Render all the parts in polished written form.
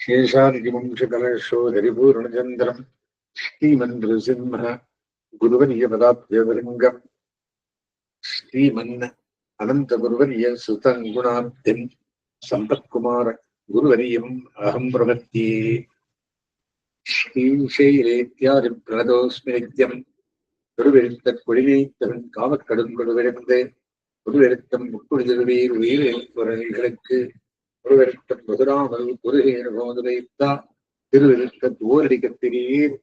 शेषादिवंशकलशोधरिपूर्णचन्द्रम् श्रीमन्नृसिंह गुरुवर्यपदाब्जवलिङ्गम् श्रीमन् अनन्तगुरुवर्य सुतङ्गुणाब्धिम् सम्पत्कुमार गुरुवर्यम् अहम् प्रपद्ये। श्रीशैलेत्यादिप्रणतोऽस्मि नित्यम् குருவெழுத்தன் காமக்கடும் கொடுவெழுந்து குருவெழுத்தம் முக்குழுதிருவீர் உயிர்களுக்கு குருவெழுத்தம் முதுராமல் குருகேறு போது வைத்தா திருவெழுத்த ஓரடிக்கத்திரீர்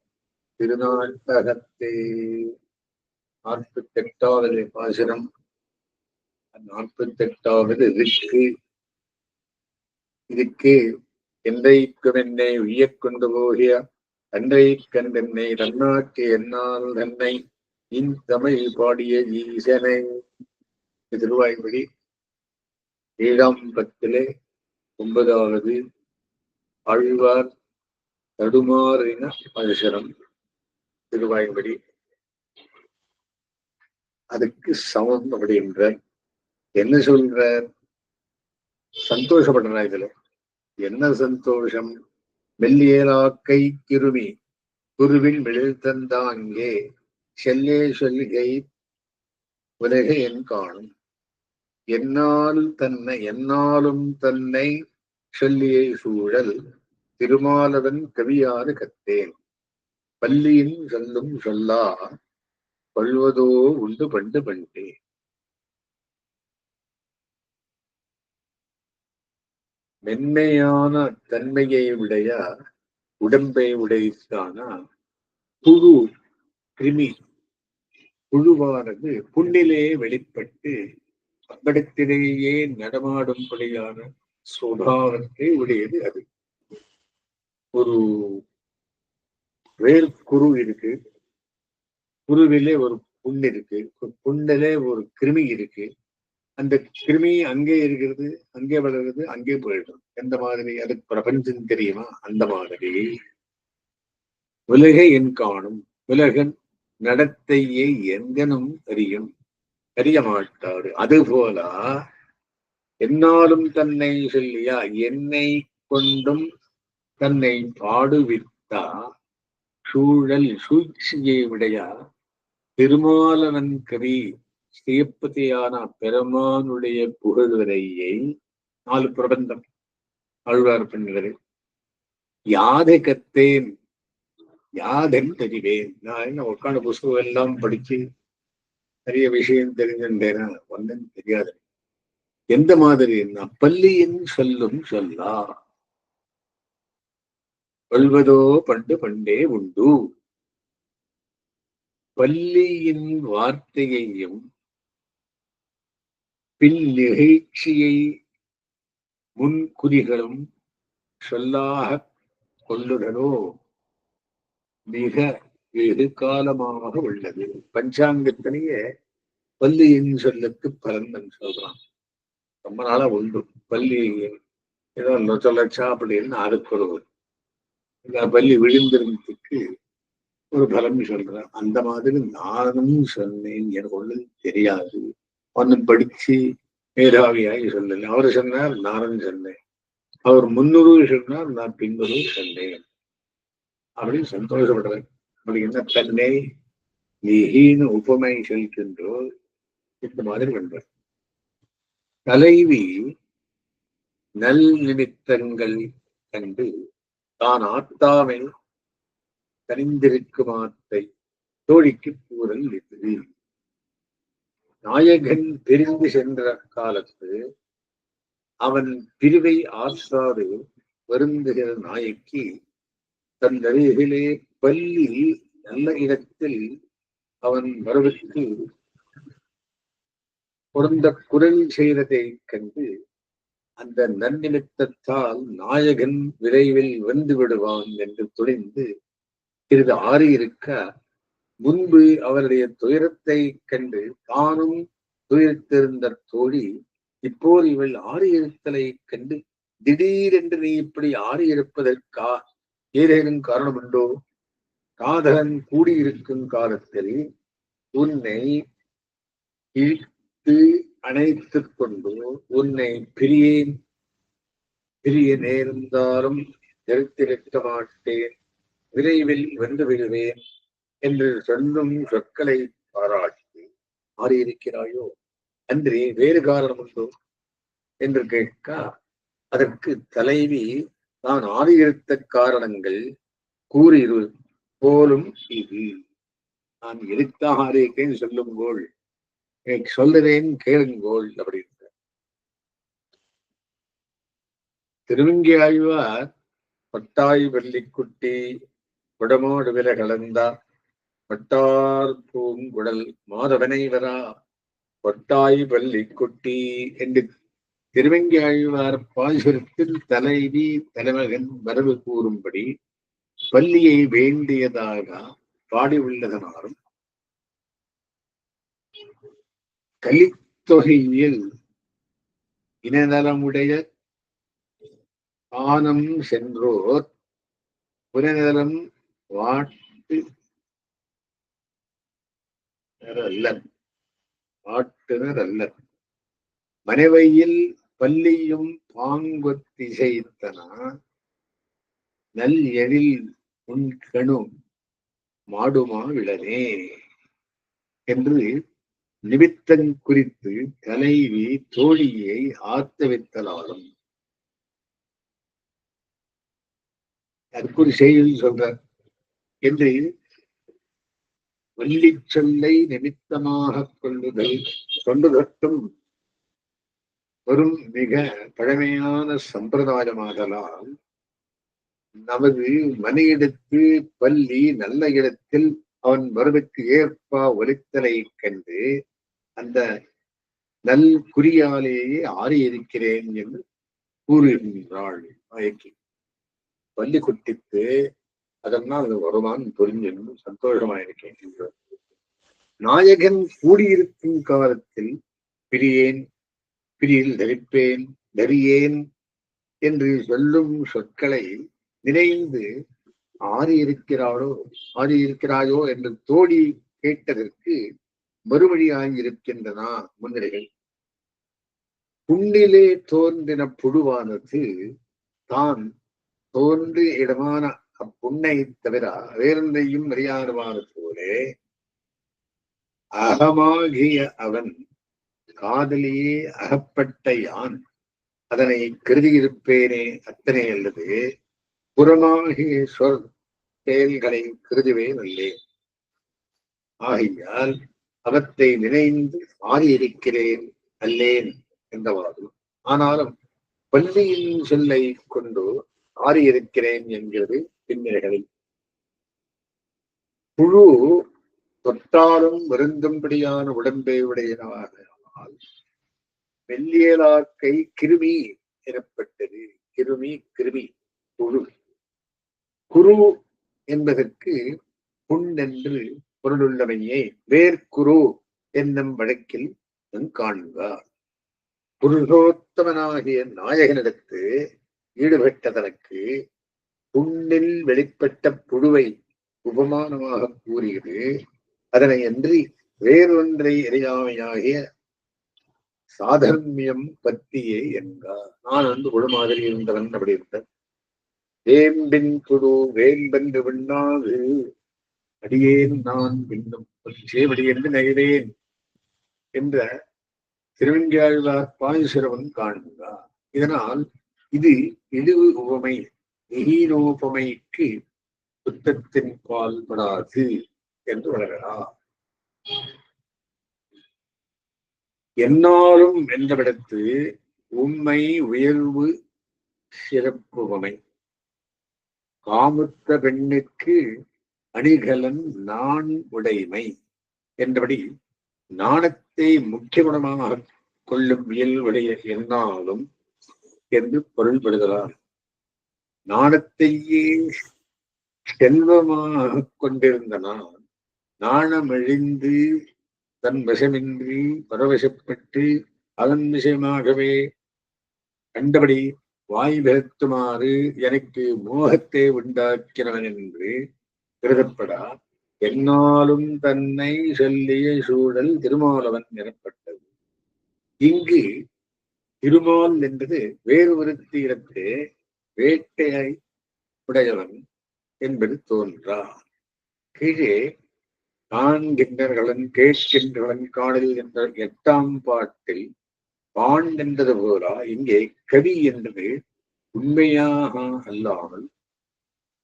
திருநாள் தகத்தே. 48வது பாசுரம். 48வது இதுக்கு என்றைக்கும் என்னை உய்யக் கொண்டு போகிய அன்றை கண்டென்னை தன்னாக்கு என்னால் தன்னை இந்தமிழ் பாடிய ஈசனை. திருவாய்மொழி 7ஆம் பத்திலே 9வது ஆழ்வார் தடுமாறின பாசுரம். திருவாய்மொழி அதுக்கு சமம் அப்படின்ற என்ன சொல்றார்? சந்தோஷப்படுறா. இதுல என்ன சந்தோஷம்? மெல்லியலாக்கை கிருமி குருவின் விழுத்தந்தாங்கே செல்லே சொல்கை உலக என் காணும் என்னாலும் தன்னை சொல்லிய சூழல் திருமாலவன் கவியான கத்தேன் பள்ளியின் சொல்லும் சொல்லா கொள்வதோ உண்டு பண்டு பண்டே. மென்மையான தன்மையை உடைய உடம்பை உடைத்தான புழு கிருமி புழுவானது புண்ணிலே வெளிப்பட்டு அக்கடத்திலேயே நடமாடும்படியான சுபாவத்தை உடையது. அது ஒரு வேர்க்குரு இருக்கு, குருவிலே ஒரு புண் இருக்கு, புண்ணிலே ஒரு கிருமி இருக்கு. அந்த கிருமி அங்கே இருக்கிறது, அங்கே வளர்றது, அங்கே போயிடும். எந்த மாதிரி அதுக்கு பிரபஞ்சம் தெரியுமா? அந்த மாதிரி உலகை என் காணும், உலகன் நடத்தையை எங்கனும் அறிய மாட்டாரு. அதுபோல என்னாலும் தன்னை சொல்லியா என்னை கொண்டும் தன்னை பாடுவித்தா சூழல் சூழ்ச்சியை விடையா திருமாலவன் கவி ஸ்ரீபதியான பெருமானுடைய புகழ்வரையை 4 பிரபந்தம் ஆழ்வார் பண்ணுகிறது. யாதை கத்தேன் யாதென் தெரிவேன். நான் என்ன உட்காந்து புஸ்தகம் எல்லாம் படிச்சு நிறைய விஷயம் தெரிஞ்சுட்டேனா? ஒன்றும் தெரியாது. எந்த மாதிரி? பள்ளியின் சொல்லும் சொல்லா கொள்வதோ பண்டு பண்டே உண்டு. பள்ளியின் வார்த்தையையும் பின் நிகழ்ச்சியை முன்குறிகளும் சொல்லாக கொள்ளுதலோ மிக வெகு காலமாக உள்ளது. பஞ்சாங்கத்திலேயே பள்ளியின் சொல்லுக்கு பலன் சொல்றான். ரொம்ப நாளா உண்டு. பள்ளி ஏதோ லட்சா அப்படின்னு அறுக்குறவர் இந்த பள்ளி விழுந்திருந்ததுக்கு ஒரு பலன் சொல்றான். அந்த மாதிரி நானும் சொன்னேன், எனக்கு ஒன்றும் தெரியாது, ஒன்னும் படிச்சு மேதாவியாகி சொல்லல. அவரு சொன்னார், நானும் சொன்னேன். அவர் முன்னுருவு சொன்னார், நான் பின்னுருவு சொன்னேன் அப்படின்னு சந்தோஷப்படுறேன். அப்படி என்ன தன்னை நீன்னு உபமை செலுத்தின்றோ இந்த மாதிரி பண்ற. தலைவி நல் நிமித்தங்கள் கண்டு தான் ஆத்தாமை தனிந்திருக்குமாத்தை தோழிக்கு கூறல் இது. நாயகன் பிரிந்து சென்ற காலத்து அவன் பிரிவை ஆற்றாது வருந்துகிற நாயக்கி தன் அருகிலே பள்ளி நல்ல இடத்தில் அவன் வரவிற்கு பொருந்த குரல் செய்ததை கண்டு அந்த நன்னிமித்தத்தால் நாயகன் விரைவில் வந்து விடுவான் என்று துணிந்து சிறிது ஆறியிருக்க முன்பு அவருடைய துயரத்தை கண்டு தானும் துயரத்திருந்த தோழி இப்போது இவள் ஆறியிருத்தலை கண்டு திடீரென்று நீ இப்படி ஆறியிருப்பதற்கா ஏதேனும் காரணம் உண்டோ? காதகன் கூடியிருக்கும் காலத்தில் உன்னை இழுத்து அணைத்துக் கொண்டு உன்னை பிரிய நேர்ந்தாலும் நிறுத்திருக்க மாட்டேன், விரைவில் வென்று விடுவேன் என்று சொல்லும் சொற்களை பாராட்டி மாறியிருக்கிறாயோ, அன்றி வேறு காரணம் உண்டோ என்று கேட்க, அதற்கு தலைவி தான் ஆதியிருத்த காரணங்கள் கூறிரு போலும் இது. நான் எதுக்காக ஆதியிருக்கேன்னு சொல்லுங்கோள், சொல்லுறேன் கேளுங்கோள் அப்படின்னு. திருவங்கி ஆழ்வார் பட்டாய் வெள்ளிக்குட்டி குடமோடு வில கலந்தா பட்டார் பூங்குடல் மாதவனை வரா பட்டாய் வெள்ளிக்குட்டி என்று திருவங்கி ஆழ்வார் பாசுரத்தில் தலைவி தலைமகன் வரவு கூறும்படி பள்ளியை வேண்டியதாக பாடி உள்ளதனாலும், கலித்தொகையில் இனநலமுடைய ஆனம் சென்றோர் புறநலம் வாட்டு வாட்டுனர் அல்ல, மனைவையில் பள்ளியும் பாங்கொத்திசைத்தன நல் எழில் உண்கணும் மாடுமா விளனே என்று நிமித்தம் குறித்து தலைவி தோழியை ஆர்த்தவித்தலாலும் அதுக்கு ஒரு செய்தி சொல்றார் என்று வள்ளி சொல்லை நிமித்தமாக கொள்ளுதல் தொண்டுதட்டும் வரும் மிக பழமையான சம்பிரதாயமாகலாம் நமது மனையிடத்து பள்ளி நல்ல இடத்தில் அவன் வருவதற்கு ஏற்ப ஒலித்தலை கண்டு அந்த நல் குறியாலேயே ஆறியிருக்கிறேன் என்று கூறுகின்றாள் நாயக்கி. பள்ளி குட்டித்து அதெல்லாம் அது வருமான் புரிஞ்சு சந்தோஷமாயிருக்கேன். நாயகன் கூடியிருக்கும் காலத்தில் பிரியேன் பிரியில் தரிப்பேன் தரியேன் என்று சொல்லும் சொற்களை நினைந்து ஆறியிருக்கிறாயோ என்று தோழி கேட்டதற்கு மறுமொழியாயிருக்கின்றன முன்னிலைகள். புண்ணிலே தோன்றின புழுவானது தான் தோன்று இடமான அப்புண்ணை தவிர வேறொன்றையும் அறியாதவாறு போலே அகமாகிய அவன் காதலியே அகப்பட்ட யான் அதனை கருதியிருப்பேனே அத்தனை அல்லது புறமாகிய சொல் செயல்களை கருதுவேன் அல்லேன். ஆகையால் அவற்றை நினைந்து ஆறியிருக்கிறேன் அல்லேன் என்றவாறு. ஆனாலும் பள்ளியின் சொல்லை கொண்டு ஆறியிருக்கிறேன் என்கிறது பின்னணிகளில். புழு தொட்டாலும் வருந்தும்படியான உடம்பை உடையனவானால் வெள்ளியலாக்கை கிருமி எனப்பட்டது. கிருமி புழு. குரு என்பதற்கு புண் என்று பொருளுள்ளவையை வேர்க்குரு என்னும் வழக்கில் காண்பார். புருஷோத்தமனாகிய நாயகனிடத்து ஈடுபட்ட தனக்கு புண்ணில் வெளிப்பட்ட புழுவை உபமானமாக கூறியது அதனை அன்றி வேறொன்றை அறியாமையாகிய சாதர்மியம் பற்றியே என்றார். நான் புழு மாதிரி இருந்தவன் அப்படி இருந்தேன். வேம்பின் புழு வேம்பென்று விண்ணாது அடியேன் நான் பின்னும் சேவடி என்று நெய்வேன் என்ற திருவெங்கியாழ்வார் பாயுசிரவன் காண்கிறார். இதனால் இது இழிவு உவமை நெகீனோபமைக்கு புத்தத்தின் பால்படாது என்று வளர்கிறார். என்னாலும் என்றவிடத்து உண்மை உயர்வு சிறப்புவமை காமுத்த பெண்ணுக்கு அணிகலன் நான் உடைமை என்றபடி நாணத்தை முக்கிய குணமாக கொள்ளும் இயல்புடைய என்னாலும் என்று பொருள்படுகிறார். நாணத்தையே செல்வமாக கொண்டிருந்த நான் நாணமழிந்து தன் வசமின்றி பரவசப்பட்டு அதன் விஷயமாகவே கண்டபடி வாய் பெருத்துமாறு எனக்கு மோகத்தை உண்டாக்கினவன் என்று கருதப்படா என்னாலும் தன்னை சொல்லிய சூழல் திருமாலவன் எனப்பட்டது. இங்கு திருமால் என்பது வேறு ஒருத்தியிடத்து வேட்டையை உடையவன் என்பது தோன்றா. கீழே காண்கின்றவன் கேட்கின்றவன் காணல் என்ற 8ஆம் பாட்டில் பாண் என்றது போலா இங்கே கவி என்பது உண்மையாக அல்லாமல்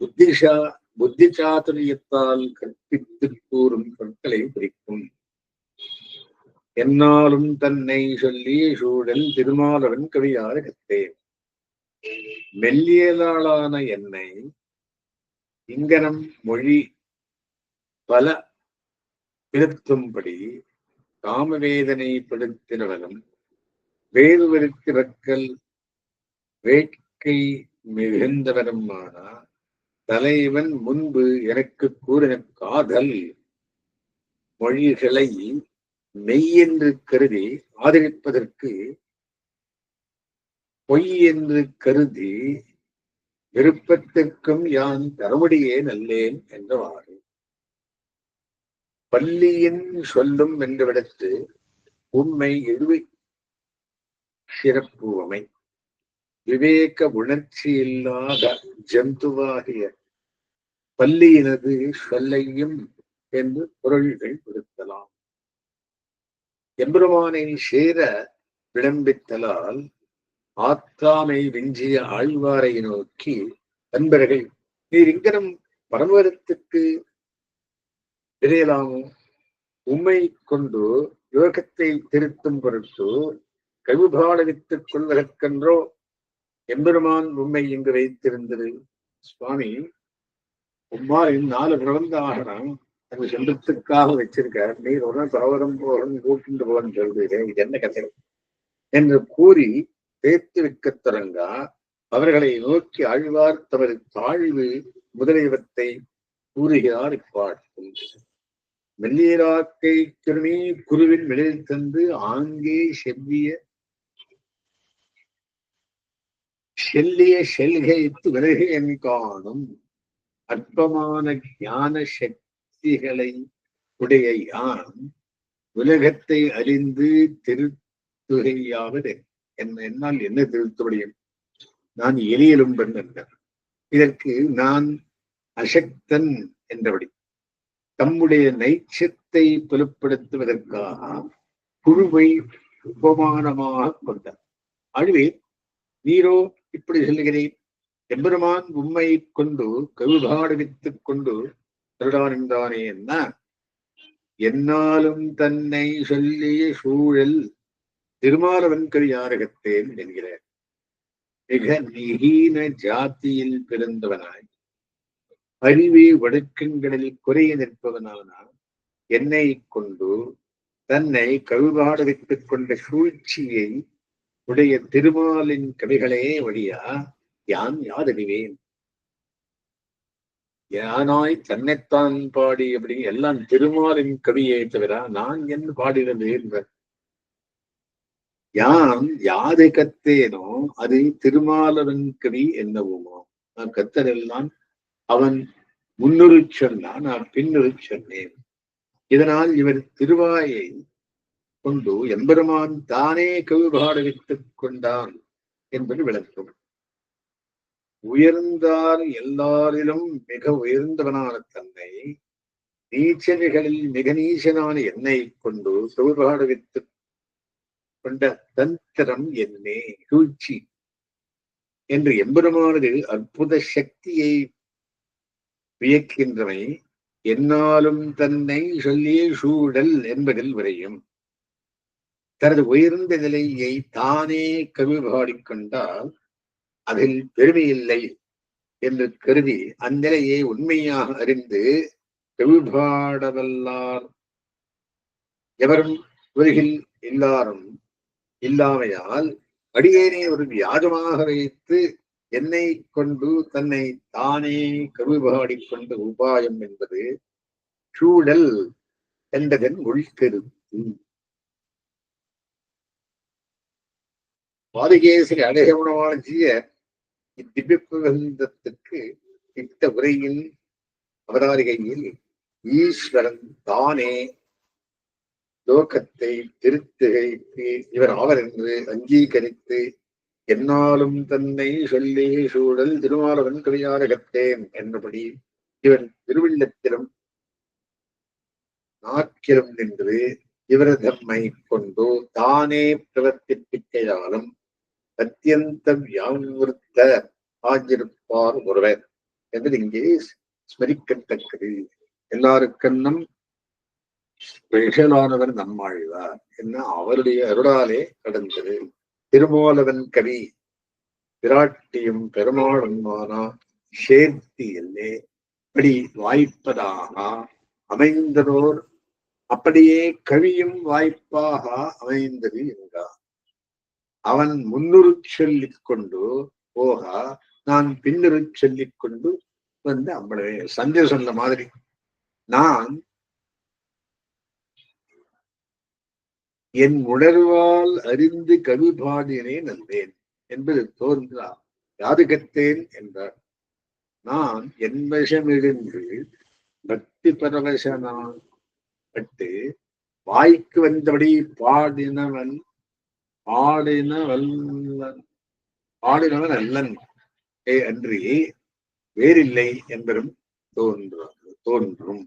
புத்தி சாதுரியத்தால் கற்பித்து கூறும் சொற்களை குறிக்கும். என்னாலும் தன்னை சொல்லி சூழல் திருமாலவன் கவியாக கத்தேன். மெல்லியலாளான என்னை இங்கனம் மொழி பல திருத்தும்படி காமவேதனைப்படுத்தினவனும் வேறுவருக்கு வக்கல் வேட்கை மிகுந்தவனுமான தலைவன் முன்பு எனக்கு கூறின காதல் மொழிகளை மெய் என்று கருதி ஆதரிப்பதற்கு பொய் என்று கருதி விருப்பத்திற்கும் யான் தரமுடியே நல்லேன் என்றவாறு பள்ளியின் சொல்லும் என்றவிடத்து உண்மை எழுவை சிறப்புவமை விவேக உணர்ச்சி இல்லாத ஜந்துவாகிய பள்ளியினது சொல்லையும் என்று பொருள்கள் கொடுக்கலாம். எம்பெருமானை சேர விளம்பித்தலால் ஆத்தாமை விஞ்சிய ஆழ்வாரை நோக்கி, நண்பர்கள், நீர் இங்கனம் பரமரத்துக்கு விரையலாமோ? உம்மை கொண்டு யோகத்தை திருத்தும் பொருட்டு கவிபாடவித்துக் கொள்வதற்கென்றோ எம்பெருமான் உண்மை இங்கு வைத்திருந்தது. சுவாமி, உம்மால் 4 பிரபந்த ஆகணும் அங்கு சென்றத்துக்காக வச்சிருக்க, நீர் உடனே பரவரம் போகணும் கூட்டிட்டு போகன்னு சொல்றீங்க, இது என்ன கதை என்று கூறி தேர்த்து வைக்க தொடங்கா அவர்களை நோக்கி ஆழ்வார் தமது தாழ்வு முதலியவற்றை கூறுகிறார். இப்பாட்டும் மெல்லியராக்கை திருமி குருவின் வெளியில் தந்து ஆங்கே செல்லிய செல்கைத்து விலகு என் காணும் அற்பமான ஞான சக்திகளை உடைய யான் உலகத்தை அறிந்து திருத்துகையாவது என்னால் என்ன திருத்த முடியும்? நான் எலியலும்பன் என்றார். இதற்கு நான் அசக்தன் என்றபடி தம்முடைய நைச்சத்தை புலப்படுத்துவதற்காக குழுவை உபமானமாக கொண்டார். ஆகவே நீரோ இப்படி சொல்லுகிறேன், எம்பெருமான் உண்மை கொண்டு கவிபாடுவித்துக் கொண்டு திருடான் என்றானே என்ன? என்னாலும் தன்னை சொல்லிய சூழல் திருமாலவன் கவியாரகத்தேன் என்கிறார். மிக நிகீன ஜாத்தியில் பிறந்தவனாய் அறிவை வடுக்கங்களில் குறைய நிற்பவனானால் என்னை கொண்டு தன்னை கவிபாட வைத்துக் கொண்ட சூழ்ச்சியை உடைய திருமாலின் கவிகளே வழியா யான் யாதறிவேன்? யானாய் தன்னைத்தான் பாடி அப்படி எல்லாம் திருமாலின் கவியை தவிர நான் என்ன பாடினது என்பர். யான் யாது கத்தேனோ அது திருமாலவன் கவி என்னவுமோ. நான் கத்தரெல்லாம் அவன் முன்னுறு சொன்னான், நான் பின்னுறு சொன்னேன். இதனால் இவர் திருவாயை கொண்டு எம்பெருமான் தானே கவிபாட வைத்துக் கொண்டான் என்பது விளக்கும். உயர்ந்தார் எல்லாரிலும் மிக உயர்ந்தவனான தன்னை நீச்சல்களில் மிக நீச்சனான என்னை கொண்டு கவிபாட வைத்துக் கொண்ட தந்திரம் என்னே சூழ்ச்சி என்று எம்பெருமானது அற்புத சக்தியை வியக்கின்றவை என்னாலும் தன்னை சொல்லிய சூழல் என்பதில் விரையும். தனது உயர்ந்த நிலையை தானே கவி பாடிக்கொண்டால் அதில் பெருமையில்லை என்று கருதி அந்நிலையை உண்மையாக அறிந்து கவிபாடவல்லார் எவரும் உலகில் இல்லாமையால் அடியேனை ஒரு வியாஜமாக வைத்து என்னை கொண்டு தன்னை தானே கவிபாடிக்கொண்ட உபாயம் என்பது சூழல் என்பதன் உள்கருத்து. பாதகேசரி அழகமனமானஜிய இத்திவ்யத்துக்கு இத்த உரையின் அவதாரிகையில் ஈஸ்வரன் தானே லோகத்தை திருத்துகைக்கு இவர் ஆவர் என்று அங்கீகரித்து என்னாலும் தன்னை சொல்லி சூழல் திருமாலவன் கவியாரகத்தேன் என்றபடி இவன் திருவில்லத்திலும் நாக்கிலும் நின்று இவரதம்மை கொண்டு தானே பிரவர்த்திப்பிக்கையாலும் அத்தியந்த வியாவிருத்த ஆகியிருப்பார் ஒருவர் என்று இங்கே ஸ்மரிக்கத்தக்கது. எல்லாருக்கென்னும் ஸ்பெஷலானவர் நம்மாழ்வார் என்ன அவருடைய அருளாலே கடந்தது. திருமாலவன் கவி பிராட்டியும் பெருமாளுமானா சேர்த்தி எல்லே அப்படி வாய்ப்பதாக அமைந்ததோர் அப்படியே கவியும் வாய்ப்பாக அமைந்தது என்றார். அவன் முன்னுறு சொல்லிக் கொண்டு போக நான் பின்னுறு சொல்லிக் கொண்டு வந்து அவ்வளவே சந்தை சொன்ன மாதிரி நான் என் உணர்வால் அறிந்து கவி பாடினேன் அல்லேன் என்பது தோன்றா யாதுகத்தேன் என்றார். நான் என் வசமிருந்து பக்தி பரவசனான் பட்டு வாய்க்கு வந்தபடி பாடினவன் அல்லன் அன்றி வேறில்லை என்பதும் தோன்றும்.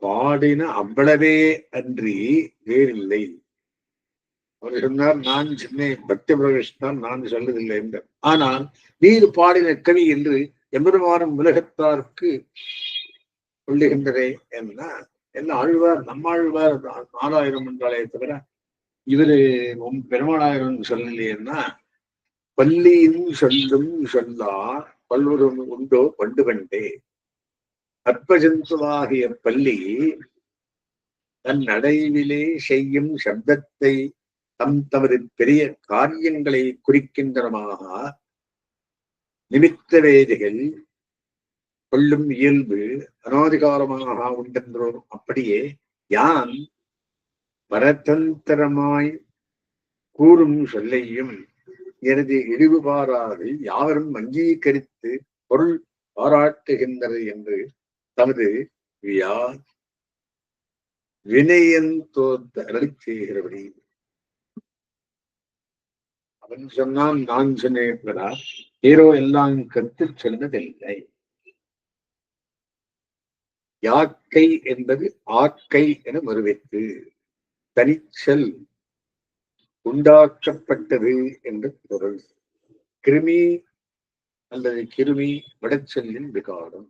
பாடின அவ்வளவே அன்றி வேறில்லை. அவர் சொன்னார், நான் சின்ன பக்தி பிரவேசத்தான் நான் சொல்லவில்லை என்று. ஆனால் நீர் பாடின கவி என்று எம்பெருமானும் உலகத்தாருக்கு சொல்லுகின்றதே என்ன ஆழ்வார் நம்மாழ்வார் 4000 என்றாலே தவிர இவரு பெருமாளாயிரம் சொல்லலையேன்னா பள்ளியின் சொல்லும் சொல்லா பல்வரு உண்டோ பண்டு கண்டே அற்பஜந்துவாகிய பள்ளி தன் அடைவிலே செய்யும் சப்தத்தை தமது பெரிய காரியங்களை குறிக்கின்றனமாக நிமித்த வேதிகள் கொள்ளும் இயல்பு அனாதிகாரமாக உண்டென்றோம். அப்படியே யான் பரதந்திரமாய் கூறும் சொல்லையும் எனது இழிவு பாராது யாவரும் அங்கீகரித்து பொருள் பாராட்டுகின்றது என்று தமது வினயன் அருளி செய்கிறபடி அவன் சொன்னான், நான் சொன்னேன் ஹீரோ எல்லாம் கருத்து சொன்னதில்லை. யாக்கை என்பது ஆக்கை என மறுவித்து தனிச்சல் உண்டாக்கப்பட்டது என்று பொருள். கிருமி அல்லது கிருமி வடச்சொல்லின் விகாரம்.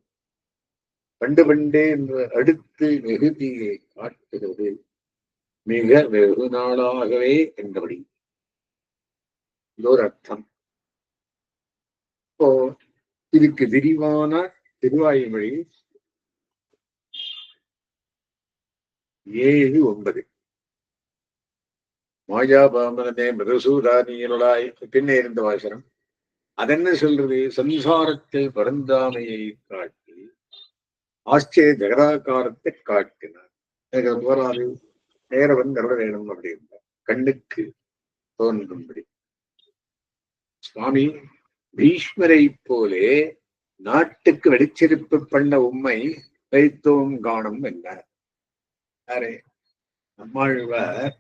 பண்டு பண்டே என்று அடுத்து மிகுதியை காட்டுகிறது. மிக வெகு நாளாகவே என்றபடி ஒரு அர்த்தம். இப்போ இதுக்கு விரிவான திருவாய்மொழி 7, 9 மாயாபாமனே மதுசூதானியருளாய் பின்னே இருந்த வாசனம். அதென்ன சொல்றது? சம்சாரத்தில் பரந்தாமையை காட்டி ஆச்சரிய ஜெகதாகாரத்தை காட்டினார். எனக்கு போராது நேரவன் கருட வேணும் அப்படின்னா கண்ணுக்கு தோன்றும்படி. சுவாமி பீஷ்மரை போலே நாட்டுக்கு வெளிச்செருப்பு பண்ண உண்மை வைத்தோம் காணும் என்றார். யாரே நம்மாழ்வார்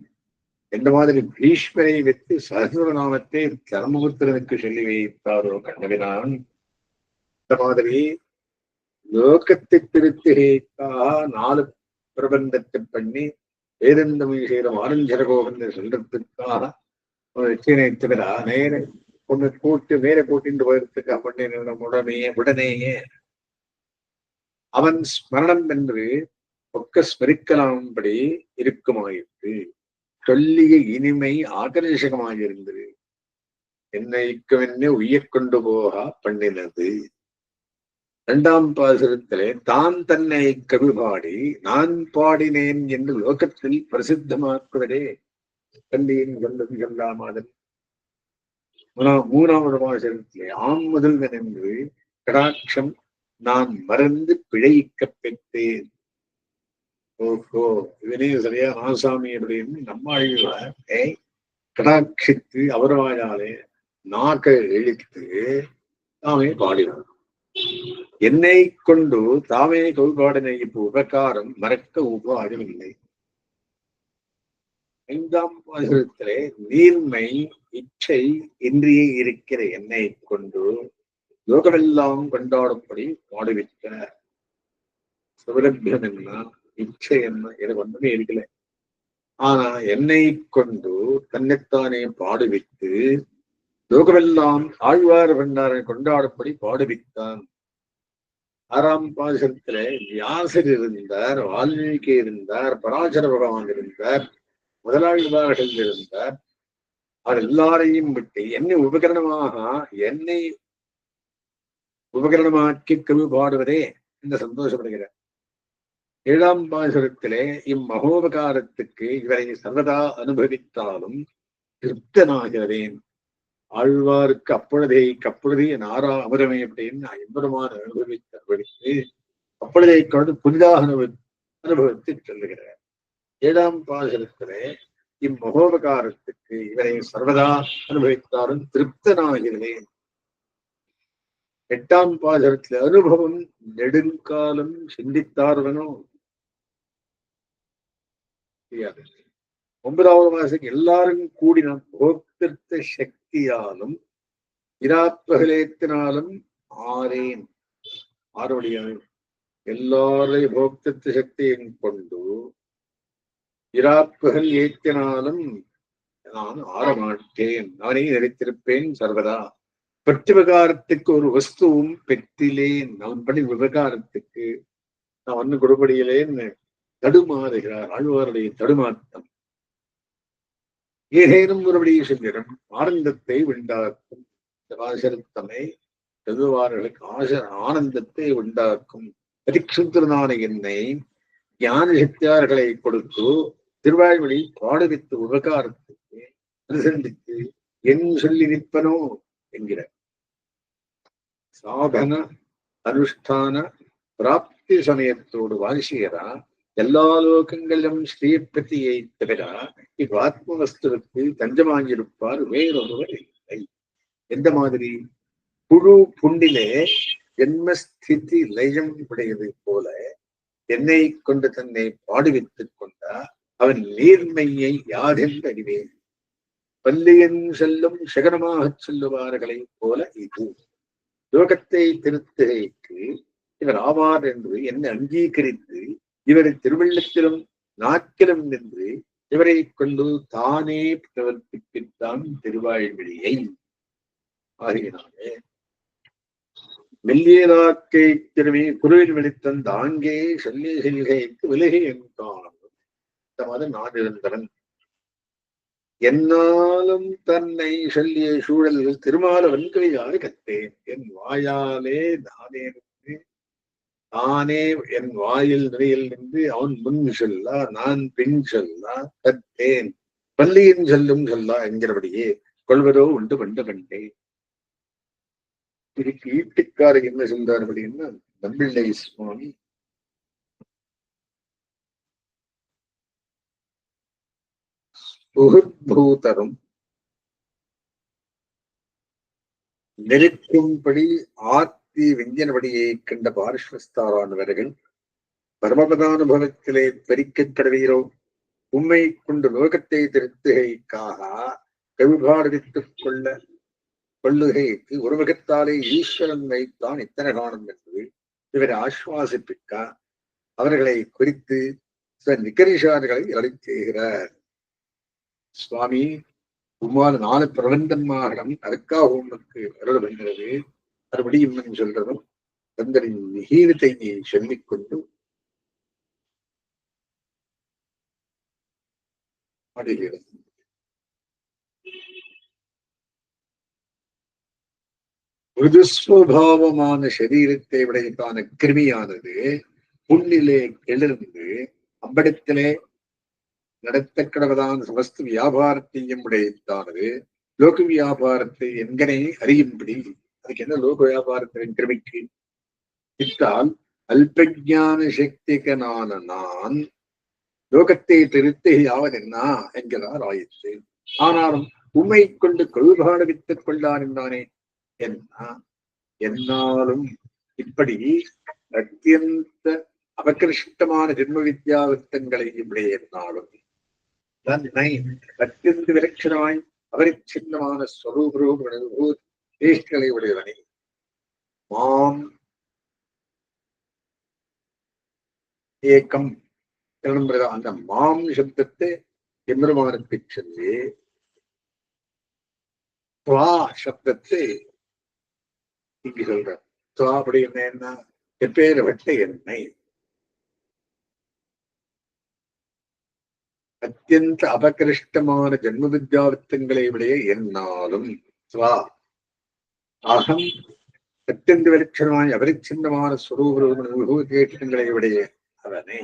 எந்த மாதிரி பீஷ்மரை வைத்து சகசிரநாமத்தை தர்மபுத்திரனுக்கு சொல்லி வைத்தாரோ கண்ணவினான், இந்த மாதிரி லோகத்தை திருத்திகைக்காக 4 பிரபந்தத்தை பண்ணி வேதந்தம் செய்த ஆரஞ்சரகோபன் சொல்றதுக்காக லட்சியனை தவிர நேர ஒன்று கூட்டு வேற கூட்டிட்டு போயிருத்துக்கு பண்ணின உடனேயே அவன் ஸ்மரணம் என்று ஒக்க ஸ்மரிக்கலாம்படி இருக்குமாயிற்று. சொல்லிய இனிமை ஆகர்ஷகமாயிருந்தது. என்னைக்குமென்னே உய்யக்கொண்டு போக பண்ணினது. 2ஆம் பாசுரத்திலே தான் தன்னை கவி பாடி நான் பாடினேன் என்று லோகத்தில் பிரசித்தமாக்குவதே கண்டியின் சொல்லது சொல்லாமாதல். 3ஆவது பாசுரத்திலே ஆம் முதல்வன் என்று கடாட்சம் நான் மறந்து பிழைக்க பெற்றேன். ஓஹோ, இவனே சரியா ராமசாமி அப்படின்னு நம்மாழ்வார் கடாட்சித்து அவர் வாயாலே நாக்க இழித்து தாமே பாடினார். என்னை கொண்டு தாமே கவிபாடின இப்ப உபகாரம் மறக்க உபாயம் இல்லை. ஐந்தாம் பாசுரத்திலே நீர்மை இச்சை இன்றியே இருக்கிற என்னை கொண்டு லோகமெல்லாம் கொண்டாடும்படி பாடுவித்த சௌரபியம் என்ன இச்சை என்ன எனக்கு ஒன்றுமே இருக்கல. ஆனா என்னை கொண்டு தன்னைத்தானே பாடுவித்து லோகமெல்லாம் ஆழ்வார் பண்டாரை கொண்டாடும்படி பாடுவித்தான். ஆறாம் பாசுரத்திலே வியாசர் இருந்தார், வால்மீகி இருந்தார், பராசர பகவான் இருந்தார், முதலாளிவார்கள் இருந்தார். அவர் எல்லாரையும் விட்டு என்னை உபகரணமாக்கி கவி பாடுவதே என்று சந்தோஷப்படுகிறார். ஏழாம் பாசுரத்திலே இம்மகோபகாரத்துக்கு இவரை சர்வதா அனுபவித்தாலும் திருப்தனாகிறேன். ஆழ்வாருக்கு அப்பொழுதே என் ஆறா அமரமே அப்படின்னு எம்பெருமான அனுபவித்து அப்பொழுதை கொண்டு புதிதாக அனுபவித்து சொல்லுகிறார். ஏழாம் பாசுரத்திலே இம்மகோபகாரத்துக்கு இவரை சர்வதா அனுபவித்தாலும் திருப்தனாகிறேன். எட்டாம் பாசுரத்தில் அனுபவம் நெடுங்காலம் சிந்தித்தார்வனோ தெரியாது. ஒன்பதாவது மாசத்துக்கு எல்லாரும் கூடின போக்திருத்த சக்தியாலும் இராப்பகலேத்தினாலும் ஆறேன். ஆறுடைய எல்லாரையும் போக்திருத்த சக்தியும் கொண்டு இராப்பகல் ஏத்தினாலும் நான் ஆறமாட்டேன், நானே நினைத்திருப்பேன் சர்வதா. பெற்ற விவகாரத்துக்கு ஒரு வஸ்துவும் பெற்றிலேன், நான் படி விவகாரத்துக்கு நான் ஒன்னு கொடுபடியிலேன்னு தடுமாறுகிறார். ஆழ்வாருடைய தடுமாற்றம் ஏதேனும் ஒருபடியை செஞ்சிடும் ஆனந்தத்தை உண்டாக்கும். பாசரத்தமை எழுதுவார்களுக்கு ஆனந்தத்தை உண்டாக்கும். பரிசுத்தனான என்னை ஞான சக்தியார்களை கொடுத்து திருவாய்மொழி பாடுவித்து உபகாரத்துக்கு அனுசந்தித்து என் சொல்லி நிற்பனோ என்கிற சாதன அனுஷ்டான பிராப்தி சமயத்தோடு வாசியரா எல்லா லோகங்களிலும் ஸ்ரீபதியை தவிர இவ்வாத்ம வஸ்துவுக்கு தஞ்சமாகியிருப்பார் வேறொருவர் இல்லை. எந்த மாதிரி புழு புண்டிலே ஜென்மஸ்திதி லயம் உடையது போல என்னை கொண்டு தன்னை பாடுவித்துக் கொண்டா அவன் நீர்மையை யாதென்று அறிவேன். பல்லியன் செல்லும் சகனமாக சொல்லுவார்களை போல இது லோகத்தை திருத்துகைக்கு இவர் ஆவார் என்று என்னை அங்கீகரித்து இவரை திருவள்ளத்திலும் நாக்கிலும் நின்று இவரை கொண்டு தானே பிரவர்த்திப்பித்தான் திருவாய்மொழியை. ஆகியனாலே மெல்லியலாக்கை திரும்பி குருவில் வெளித்தந்த ஆங்கே சொல்லிய செல்கைக்கு விலகி என்றான். இந்த மாதிரி நான் இருந்தவன் என்னாலும் தன்னை சொல்லிய சூழல்கள் திருமாலவன் கவியாக கத்தேன். என் வாயாலே நானே என் வாயில் நிலையில் நின்று அவன் முன் சொல்லா நான் பின் சொல்லா கத்தேன். பள்ளியின் சொல்லும் சொல்லா என்கிறபடியே கொள்வதோ உண்டு கொண்டு கண்டேன். இதுக்கு ஈட்டுக்காரர் என்ன சொல்றார் அப்படின்னா நம்பிள்ளை சுவாமி சுகூத்தரும் நெருக்கும்படி ஆத்தி விஞ்ஞனபடியை கண்ட பார்ஸ்வஸ்தாரானவர்கள் பரமபதானுபவத்திலே பறிக்கக் கடவீரோ உண்மை கொண்டு லோகத்தை திருத்துகைக்காக கவிபாடுவித்துக் கொள்ளுகைக்கு ஒருமுகத்தாலே ஈஸ்வரன் வைத்தான் இத்தனை காணும் என்று இவரை ஆஸ்வாசிப்பிக்க அவர்களை குறித்து நிகரிஷார்களை அளிக்கிறார். சுவாமி உம்மால் 4 பிரபந்தன்மாரிடம் அதுக்காக உமக்கு அருள் வருகிறது. மறுபடியும் சொல்றதும் தங்களின் மிகீனத்தை சொல்லிக்கொண்டு அடைகிறது. மிருதுஸ்வபாவமான சரீரத்தை உடையதான கிருமியானது புண்ணிலே எழுந்து அம்படத்திலே நடத்த கடவதான சமஸ்து வியாபாரத்தையும் உடையதானது லோக வியாபாரத்தை எங்கனே அறியும்படி. அதுக்கு என்ன லோக வியாபாரத்தின் கிருமிக்கு இத்தால் அல்பஜான சக்திகனான நான் லோகத்தை திருத்தி யாவதென்னா என்கிறார் ஆயிற்று. ஆனாலும் உண்மை கொண்டு கொள்பாடுவித்துக் கொண்டான் என்றானே என்ன என்னாலும் இப்படி அத்தியந்த அபகிருஷ்டமான ஜென்ம வித்யாவித்தங்களை இப்படி என்னாலும் தன்னை அத்தியந்த விலட்சணமாய் அபரிச்சின்னமான ஸ்வரூபங்களை உடையவனை மாம் ஏக்கம் அந்த மாம் சப்தத்தை எம்பெருமானுக்கு சொல்லி துவா சப்தத்தை இங்கு சொல்ற. துவா அப்படி என்ன? எப்பேற்பட்ட எண்ணெய், அத்தியந்த அபகிருஷ்டமான ஜென்ம வித்யாவித்தங்களை விடைய என்னாலும் துவா அகம் அத்தியந்த விலட்சணமாய் அபரிச்சின்னமான ஸ்வரூபங்களை விடைய அவனை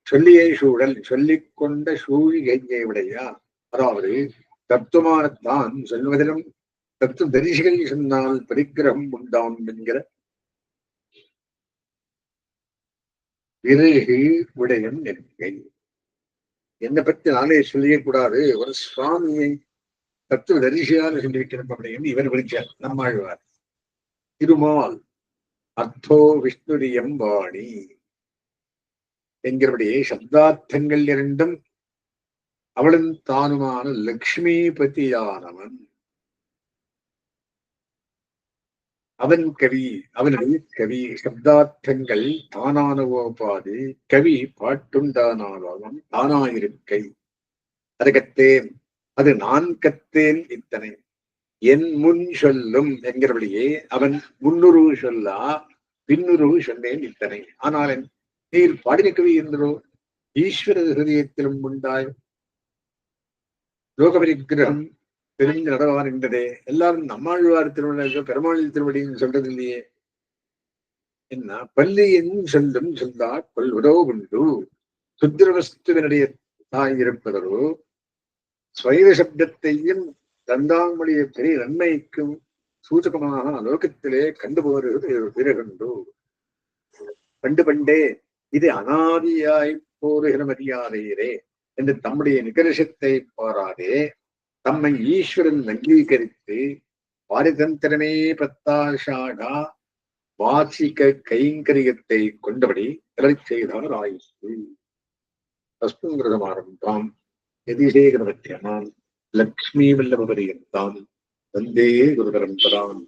சொல்லியை சூழல் சொல்லிக் கொண்ட சூழி கையை விடையா. அதாவது தத்துவமானத்தான் சொல்வதிலும் தத்துவ தரிசிகள் சொன்னால் பரிகிரகம் உண்டாம் என்கிற விறகு உடையன் என்கை. என்னை பற்றி நானே சொல்லியக்கூடாது, ஒரு சுவாமியை தத்துவ தரிசியாக சொல்லியிருக்கிறோம் அப்படின்னு இவர் விழிச்சார். நம்மாழ்வார் திருமால் அர்த்தோ விஷ்ணுரியம் வாணி என்கிறபடியே சப்தார்த்தங்கள் இரண்டும் அவளும் தானுமான லக்ஷ்மி பத்தியானவன். அவன் கவி, அவனுடைய கவி. சப்தார்த்தங்கள் தானானவோபாதி, கவி பாட்டுண்டானாலும் தானாயிருக்கை. அது கத்தேன், அது நான் கத்தேன் இத்தனை என் முன் சொல்லும் என்கிறபடியே அவன் முன்னுருவு சொல்லா பின்னுருவு சொன்னேன் இத்தனை. ஆனால் நீர் பாடின கவி என்றோ ஈஸ்வர ஹிருதயத்திலும் உண்டாய் லோகபரிகிரகம் தெரிந்து நடவார் என்றதே. எல்லாரும் நம்மாழ்வார் திருவிழா பெருமாள் திருவடின்னு சொல்றது இல்லையே. என்ன பள்ளியின் சொல்லும் சொல்லா கொள்வதோ உண்டு. சுத்திரவஸ்துவனுடைய தாயிருப்பதோ ஸ்வைர சப்தத்தையும் தந்தாங்குடைய பெரிய நன்மைக்கும் சூச்சகமாக லோகத்திலே கண்டுபோகிறது பிறகுண்டு. பண்டு பண்டே இது அனாதியாய் போருகிற மரியாதையிலே என்று தம்முடைய நிகர்ஷத்தை பாராதே தம்மை ஈஸ்வரன் அங்கீகரித்து பாரிதந்திரமே பத்தாஷாடா வாசிக கைங்கரியத்தை கொண்டபடி தலை செய்தார் ஆயுஷு. அஸ்மங்கிருதமாரம்பாம் யதிசேகரவத்தியமாம் லக்ஷ்மி வல்லபரியந்தாம் வந்தே குரு பரம்பராம்.